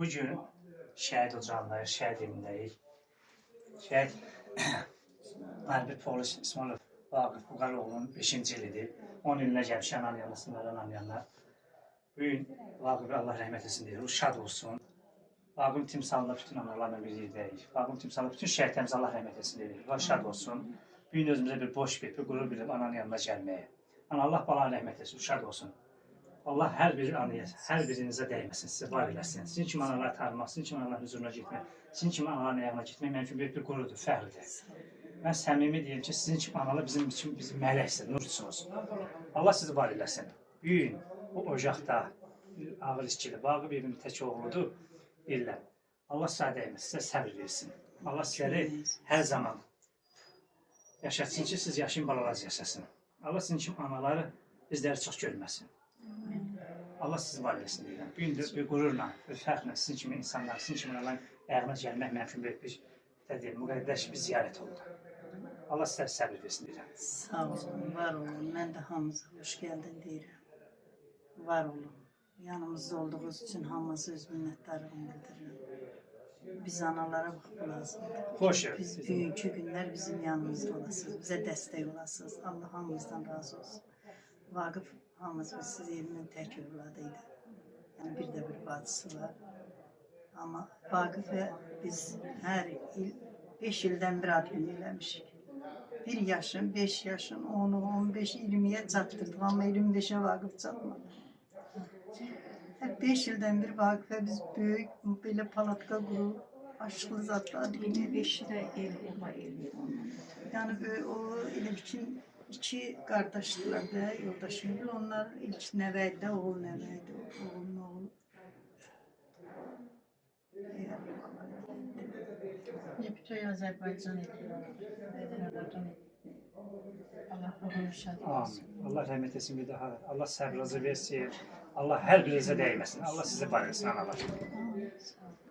Bugün şəhid ocağındayıq, şəhid evindəyik. Şəhid Hərbi polis İsmail Vaqif Buqaroğlu'nun 5-ci ilidir. 10 ilinə gəlmiş ananın yanına, sınırların ananın yanına. Bugün Vaqif'e Allah rəhmət etsin deyir, o şad olsun. Vaqif'in timsalında bütün analarla bir yerdəyik. Vaqif'in timsalında bütün şəhidlərimizə Allah rəhmət etsin deyir, Allah şad olsun. Bugün özümüzə bir boş bir qürur bilib ananın yanına gəlməyə. Ana Allah bana rəhmət etsin, şad olsun. Allah hər bir anıya, hər birinizə dəyməsin, sizə var eləsin. Sizin kimi analar tanımaq, sizin kimi analar huzuruna getmək, sizin kimi anaların ayağına getmək mənim üçün böyük bir qürurdur, fəxridir. Mən səmimi deyim ki, sizin kimi analar bizim üçün mələksiniz, nursunuz. Allah sizi var eləsin. Büyüyün, o ocaqda ağır işçili, Vaqif evinin tək oğludur, deyirlər. Allah sizə dəyməsin, sizə səbir versin. Allah sizləri hər zaman yaşatsın ki, siz yaşayın, balalarınız yaşasın. Allah sizin kimi anaları bizləri çox görməsin. Allah sizi var eləsin deyirəm. Bu gün bir qürurla, bir fərqlə sizin kimi insanlar, sizin kimi onların ayağına gəlmək mümkün böyük bir müqəddəs bir ziyarət oldu. Allah sizlərə səbir versin deyirəm. Sağ olun, var olun. Mən də hamınıza xoş gəldin deyirəm. Var olun. Yanımızda olduğunuz üçün hamınıza öz minnətdarlığımı bildirirəm. Biz analara baxıb lazımdır. Xoş Biz bugünkü günlər bizim yanımızda olasınız, bizə dəstək olasınız. Allah hamımızdan razı olsun. Vaqif hamımız siz evinin tək övladıydı. Yəni bir də bir bacısı var. Amma Vaqif'e biz hər il 5 ildən bir ad günü eləmişik. 1 yaşın, 5 yaşın, 10'u, 15, 20'ye çatdırdıq. Amma 25'e Vaqif çatmadı. Hep 5 ildən bir Vaqif'e biz böyük belə palatka qurub, aşıqlı zatlar dinlədik. 5'i də ev olma evi. Yəni o elə bütün iki qardaşdılar da, yoldaşımdır. Onlar ilk nəvəydi, oğul nəvəydi, oğulun oğlu. Bütün Azərbaycan ediyor. Allah ruhunu şad olsun. Allah rəhmət etsin bir daha. Allah səbrinizi versin. Allah hər birinizə dəyməsin. Allah sizi var etsin analar. Sağ olun.